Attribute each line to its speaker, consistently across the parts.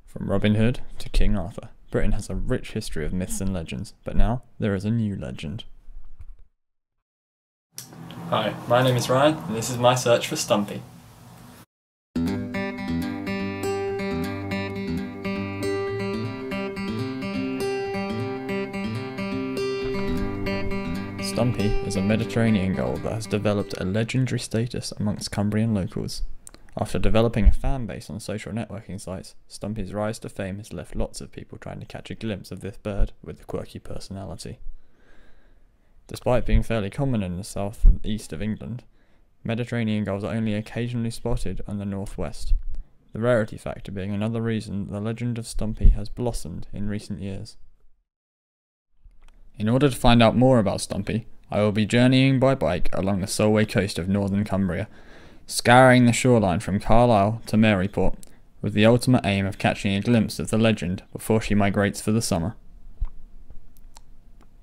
Speaker 1: From Robin Hood to King Arthur, Britain has a rich history of myths and legends, but now there is a new legend. Hi, my name is Ryan, and this is my search for Stumpy. Stumpy is a Mediterranean gull that has developed a legendary status amongst Cumbrian locals. After developing a fan base on social networking sites, Stumpy's rise to fame has left lots of people trying to catch a glimpse of this bird with a quirky personality. Despite being fairly common in the south and east of England, Mediterranean gulls are only occasionally spotted on the northwest, the rarity factor being another reason the legend of Stumpy has blossomed in recent years. In order to find out more about Stumpy, I will be journeying by bike along the Solway coast of northern Cumbria, scouring the shoreline from Carlisle to Maryport, with the ultimate aim of catching a glimpse of the legend before she migrates for the summer.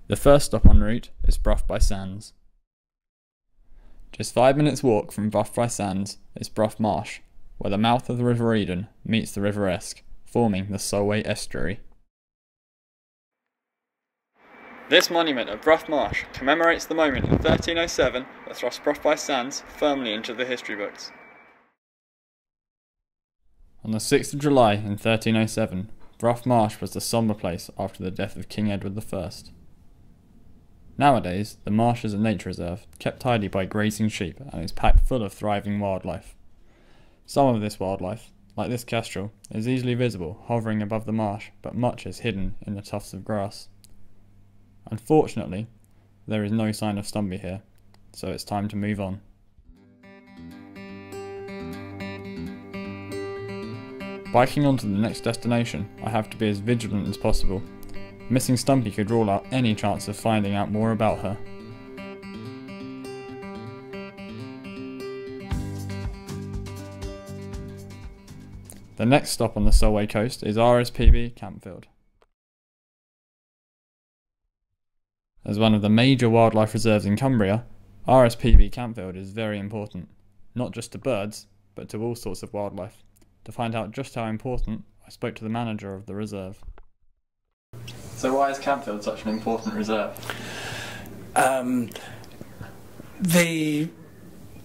Speaker 1: The first stop en route is Brough by Sands. Just 5 minutes walk from Brough by Sands is Brough Marsh, where the mouth of the River Eden meets the River Esk, forming the Solway estuary. This monument at Brough Marsh commemorates the moment in 1307 that thrust Brough by Sands firmly into the history books. On the 6th of July in 1307, Brough Marsh was the sombre place after the death of King Edward I. Nowadays, the marsh is a nature reserve, kept tidy by grazing sheep, and is packed full of thriving wildlife. Some of this wildlife, like this kestrel, is easily visible hovering above the marsh, but much is hidden in the tufts of grass. Unfortunately, there is no sign of Stumpy here, so it's time to move on. Biking on to the next destination, I have to be as vigilant as possible. Missing Stumpy could rule out any chance of finding out more about her. The next stop on the Solway coast is RSPB Campfield. As one of the major wildlife reserves in Cumbria, RSPB Campfield is very important, not just to birds, but to all sorts of wildlife. To find out just how important, I spoke to the manager of the reserve. So why is Campfield such an important reserve?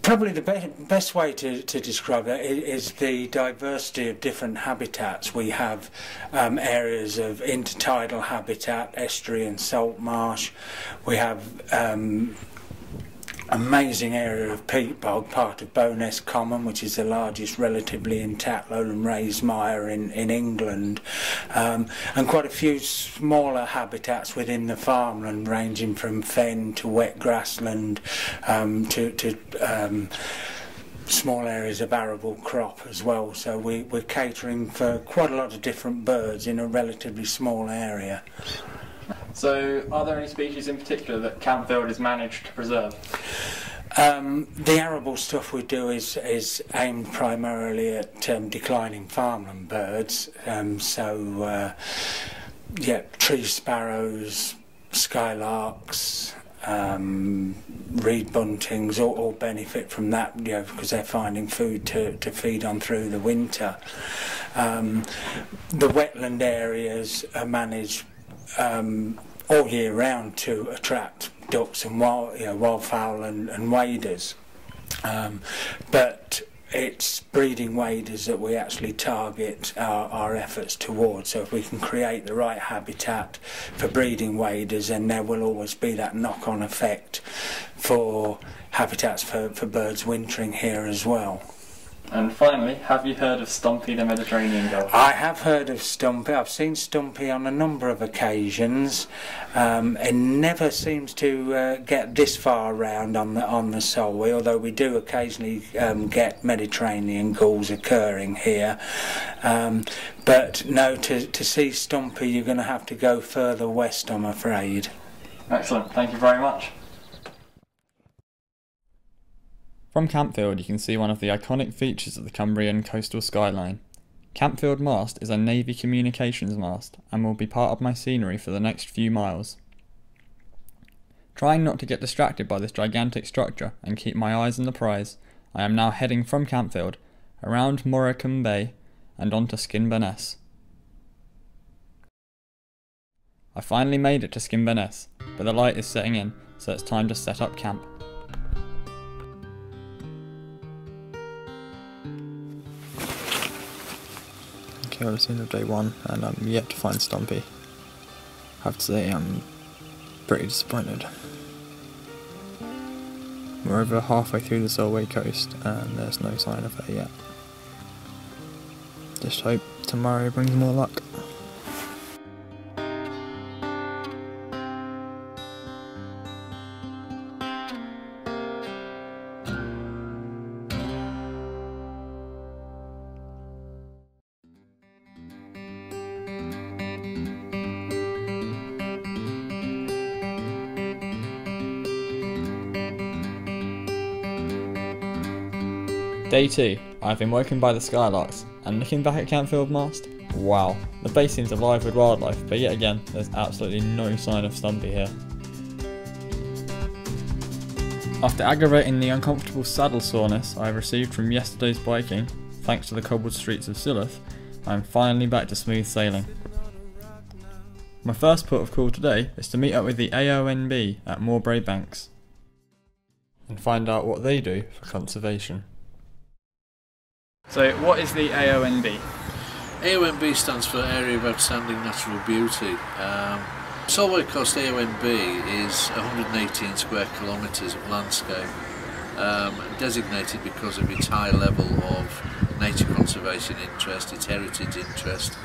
Speaker 2: Probably the best way to describe it is the diversity of different habitats. We have areas of intertidal habitat, estuary and salt marsh. We have amazing area of peat bog, part of Bowness Common, which is the largest relatively intact lowland raised mire in England, and quite a few smaller habitats within the farmland, ranging from fen to wet grassland to small areas of arable crop as well. So we're catering for quite a lot of different birds in a relatively small area.
Speaker 1: So, are there any species in particular that Campfield is managed to preserve?
Speaker 2: The arable stuff we do is aimed primarily at declining farmland birds. Tree sparrows, skylarks, reed buntings all benefit from that, because they're finding food to feed on through the winter. The wetland areas are managed all year round to attract ducks and wildfowl and waders, but it's breeding waders that we actually target our efforts towards. So if we can create the right habitat for breeding waders, then there will always be that knock-on effect for habitats for birds wintering here as well.
Speaker 1: And finally, have you heard of Stumpy the Mediterranean gull?
Speaker 2: I have heard of Stumpy. I've seen Stumpy on a number of occasions. It never seems to get this far around on the Solway, although we do occasionally get Mediterranean gulls occurring here. But no, to see Stumpy you're going to have to go further west, I'm afraid.
Speaker 1: Excellent, thank you very much. From Campfield you can see one of the iconic features of the Cumbrian coastal skyline. Campfield Mast is a Navy communications mast and will be part of my scenery for the next few miles. Trying not to get distracted by this gigantic structure and keep my eyes on the prize, I am now heading from Campfield, around Morecambe Bay and onto Skinburness. I finally made it to Skimbeness, but the light is setting in, so it's time to set up camp. Okay, well, it's the end of day 1 and I'm yet to find Stumpy. I have to say I'm pretty disappointed. We're over halfway through the Solway coast and there's no sign of her yet. Just hope tomorrow brings more luck. Day 2, I've been woken by the skylarks, and looking back at Campfield Mast, wow, the base seems alive with wildlife, but yet again, there's absolutely no sign of Stumpy here. After aggravating the uncomfortable saddle soreness I received from yesterday's biking, thanks to the cobbled streets of Silloth, I am finally back to smooth sailing. My first port of call today is to meet up with the AONB at Morebray Banks, and find out what they do for conservation. So what is the AONB?
Speaker 3: AONB stands for Area of Outstanding Natural Beauty. Solway Coast AONB is 118 square kilometres of landscape, designated because of its high level of nature conservation interest, its heritage interest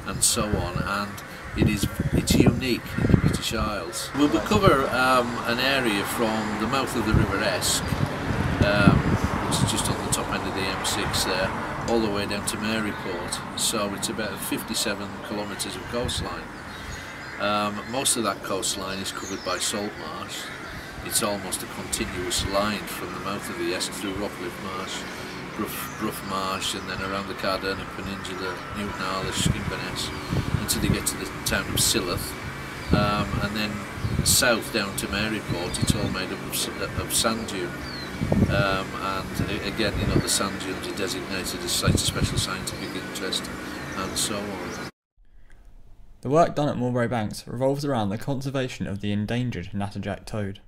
Speaker 3: and so on, and it's unique in the British Isles. We'll cover an area from the mouth of the River Esk, which is just on the top end of the M6 there, all the way down to Maryport. So it's about 57 kilometres of coastline. Most of that coastline is covered by salt marsh. It's almost a continuous line from the mouth of the Esk through Rockcliffe Marsh, Brough Marsh, and then around the Carderner Peninsula, Newton Arlish, Skimbeness, until you get to the town of Silloth. And then south down to Maryport, it's all made up of sand dune. And again, you know, the sand dunes are designated as sites of special scientific interest and so on.
Speaker 1: The work done at Morebray Banks revolves around the conservation of the endangered natterjack toad.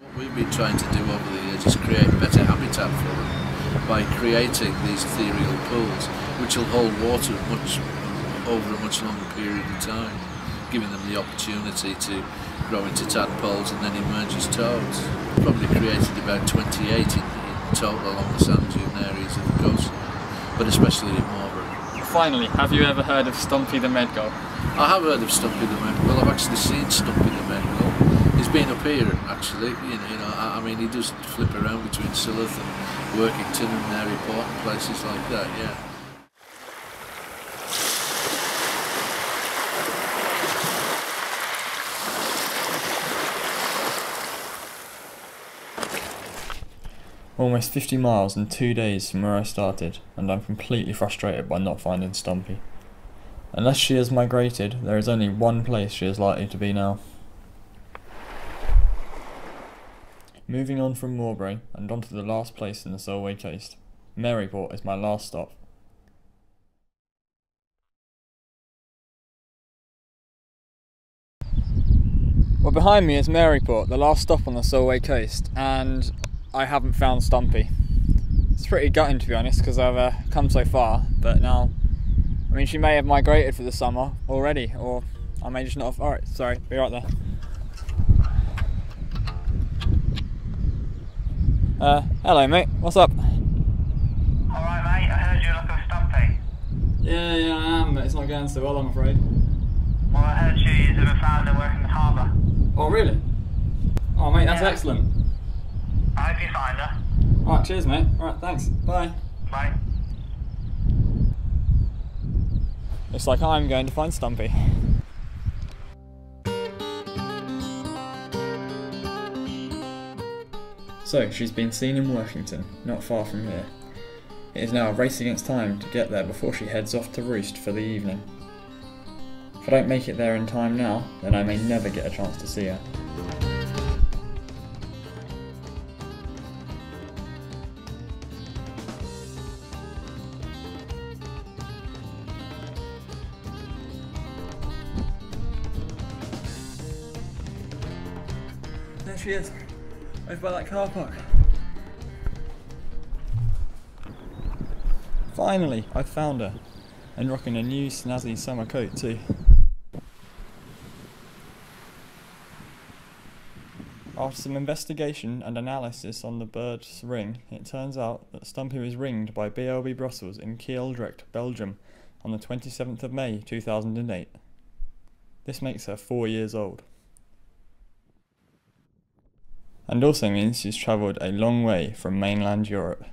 Speaker 3: What we've been trying to do over the years is create better habitat for them by creating these ethereal pools which will hold water over a much longer period of time, giving them the opportunity to grow into tadpoles and then emerge as toads. Probably created about 28 in total along the sand dune areas of the coast, but especially in Morebray.
Speaker 1: Finally, have you ever heard of Stumpy the Medgull?
Speaker 3: I have heard of Stumpy the Medgull. I've actually seen Stumpy the Medgull. He's been up here actually. I mean, he does flip around between Silloth and Workington and Maryport and places like that. Yeah.
Speaker 1: Almost 50 miles in 2 days from where I started, and I'm completely frustrated by not finding Stumpy. Unless she has migrated, there is only one place she is likely to be now. Moving on from Morebray and onto the last place in the Solway coast, Maryport is my last stop. Well, behind me is Maryport, the last stop on the Solway coast, and I haven't found Stumpy. It's pretty gutting, to be honest, because I've come so far, but now, I mean, she may have migrated for the summer already, or I may just not have. Alright, sorry, be right there. Hello mate, what's up?
Speaker 4: Alright mate, I heard you're looking for Stumpy.
Speaker 1: Yeah, I am, but it's not going so well, I'm afraid.
Speaker 4: Well, I heard you've been found and working the harbour.
Speaker 1: Oh, really? Oh mate, that's
Speaker 4: Yeah.
Speaker 1: excellent.
Speaker 4: I hope you find her.
Speaker 1: Alright, cheers mate. Alright, thanks. Bye.
Speaker 4: Bye.
Speaker 1: Looks like I'm going to find Stumpy. So, she's been seen in Workington, not far from here. It is now a race against time to get there before she heads off to roost for the evening. If I don't make it there in time now, then I may never get a chance to see her. she is. Over by that car park. Finally, I found her. And rocking a new snazzy summer coat too. After some investigation and analysis on the bird's ring, it turns out that Stumpy was ringed by BLB Brussels in Kieldrecht, Belgium, on the 27th of May 2008. This makes her 4 years old. And also means she's travelled a long way from mainland Europe.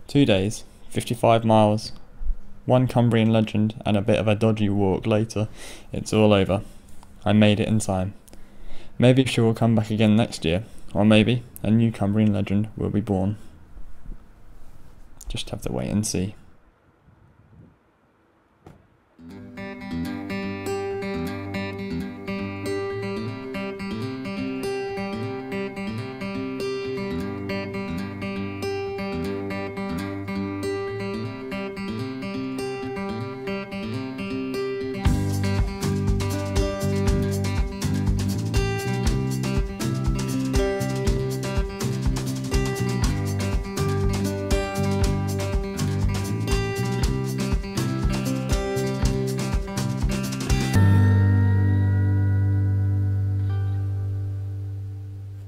Speaker 1: Two days, 55 miles, one Cumbrian legend and a bit of a dodgy walk later, it's all over. I made it in time. Maybe she will come back again next year, or maybe a new Cumbrian legend will be born. Just have to wait and see.